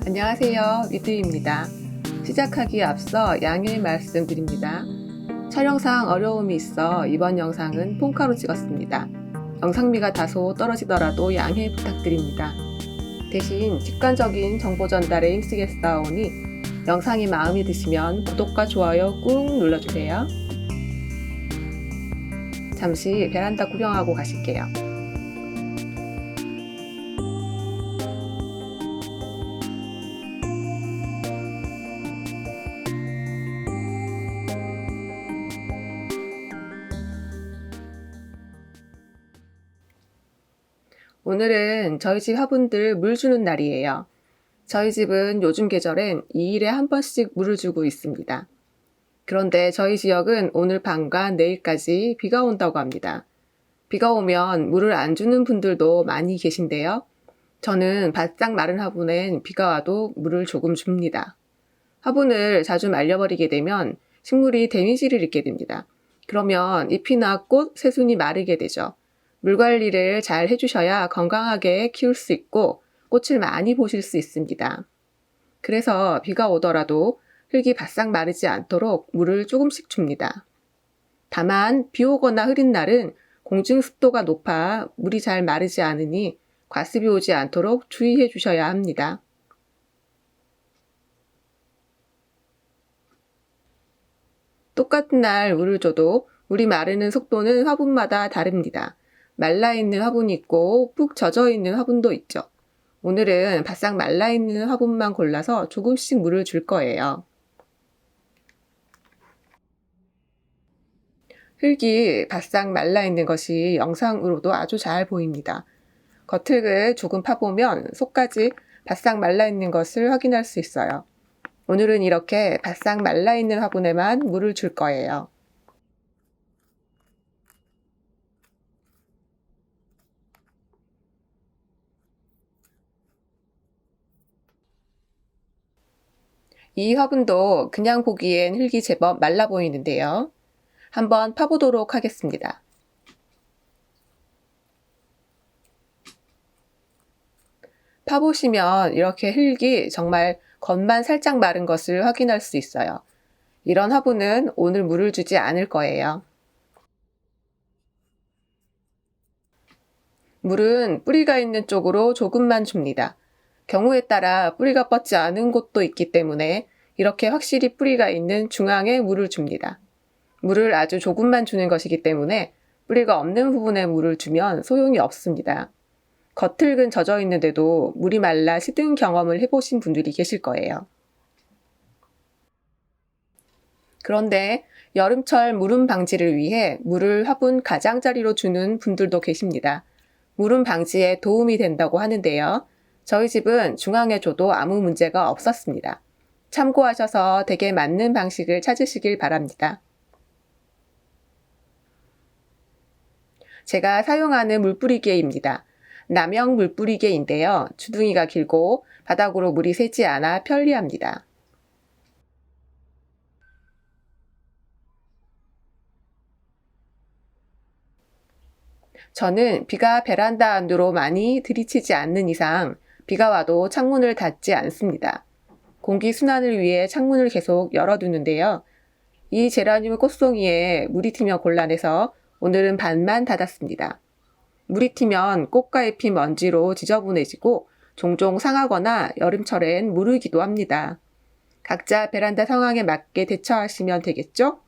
안녕하세요. 위드입니다. 시작하기에 앞서 양해 말씀드립니다. 촬영상 어려움이 있어 이번 영상은 폰카로 찍었습니다. 영상미가 다소 떨어지더라도 양해 부탁드립니다. 대신 직관적인 정보 전달에 힘쓰겠사오니 영상이 마음에 드시면 구독과 좋아요 꾹 눌러주세요. 잠시 베란다 구경하고 가실게요. 오늘은 저희 집 화분들 물 주는 날이에요. 저희 집은 요즘 계절엔 2일에 한 번씩 물을 주고 있습니다. 그런데 저희 지역은 오늘 밤과 내일까지 비가 온다고 합니다. 비가 오면 물을 안 주는 분들도 많이 계신데요. 저는 바싹 마른 화분엔 비가 와도 물을 조금 줍니다. 화분을 자주 말려버리게 되면 식물이 데미지를 입게 됩니다. 그러면 잎이나 꽃, 새순이 마르게 되죠. 물 관리를 잘 해주셔야 건강하게 키울 수 있고 꽃을 많이 보실 수 있습니다. 그래서 비가 오더라도 흙이 바싹 마르지 않도록 물을 조금씩 줍니다. 다만 비 오거나 흐린 날은 공중 습도가 높아 물이 잘 마르지 않으니 과습이 오지 않도록 주의해 주셔야 합니다. 똑같은 날 물을 줘도 물이 마르는 속도는 화분마다 다릅니다. 말라있는 화분이 있고 푹 젖어있는 화분도 있죠. 오늘은 바싹 말라있는 화분만 골라서 조금씩 물을 줄 거예요. 흙이 바싹 말라있는 것이 영상으로도 아주 잘 보입니다. 겉흙을 조금 파보면 속까지 바싹 말라있는 것을 확인할 수 있어요. 오늘은 이렇게 바싹 말라있는 화분에만 물을 줄 거예요. 이 화분도 그냥 보기엔 흙이 제법 말라 보이는데요. 한번 파보도록 하겠습니다. 파보시면 이렇게 흙이 정말 겉만 살짝 마른 것을 확인할 수 있어요. 이런 화분은 오늘 물을 주지 않을 거예요. 물은 뿌리가 있는 쪽으로 조금만 줍니다. 경우에 따라 뿌리가 뻗지 않은 곳도 있기 때문에 이렇게 확실히 뿌리가 있는 중앙에 물을 줍니다. 물을 아주 조금만 주는 것이기 때문에 뿌리가 없는 부분에 물을 주면 소용이 없습니다. 겉흙은 젖어 있는데도 물이 말라 시든 경험을 해보신 분들이 계실 거예요. 그런데 여름철 무름 방지를 위해 물을 화분 가장자리로 주는 분들도 계십니다. 무름 방지에 도움이 된다고 하는데요. 저희 집은 중앙에 줘도 아무 문제가 없었습니다. 참고하셔서 댁에 맞는 방식을 찾으시길 바랍니다. 제가 사용하는 물뿌리개입니다. 남영 물뿌리개인데요. 주둥이가 길고 바닥으로 물이 새지 않아 편리합니다. 저는 비가 베란다 안으로 많이 들이치지 않는 이상 비가 와도 창문을 닫지 않습니다. 공기 순환을 위해 창문을 계속 열어두는데요. 이 제라늄 꽃송이에 물이 튀면 곤란해서 오늘은 반만 닫았습니다. 물이 튀면 꽃과 잎이 먼지로 지저분해지고 종종 상하거나 여름철엔 무르기도 합니다. 각자 베란다 상황에 맞게 대처하시면 되겠죠?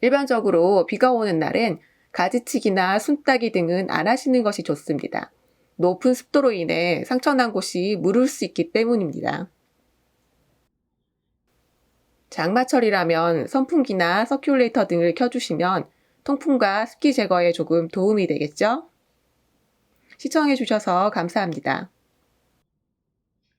일반적으로 비가 오는 날엔 가지치기나 순따기 등은 안 하시는 것이 좋습니다. 높은 습도로 인해 상처난 곳이 무를 수 있기 때문입니다. 장마철이라면 선풍기나 서큘레이터 등을 켜주시면 통풍과 습기 제거에 조금 도움이 되겠죠? 시청해주셔서 감사합니다.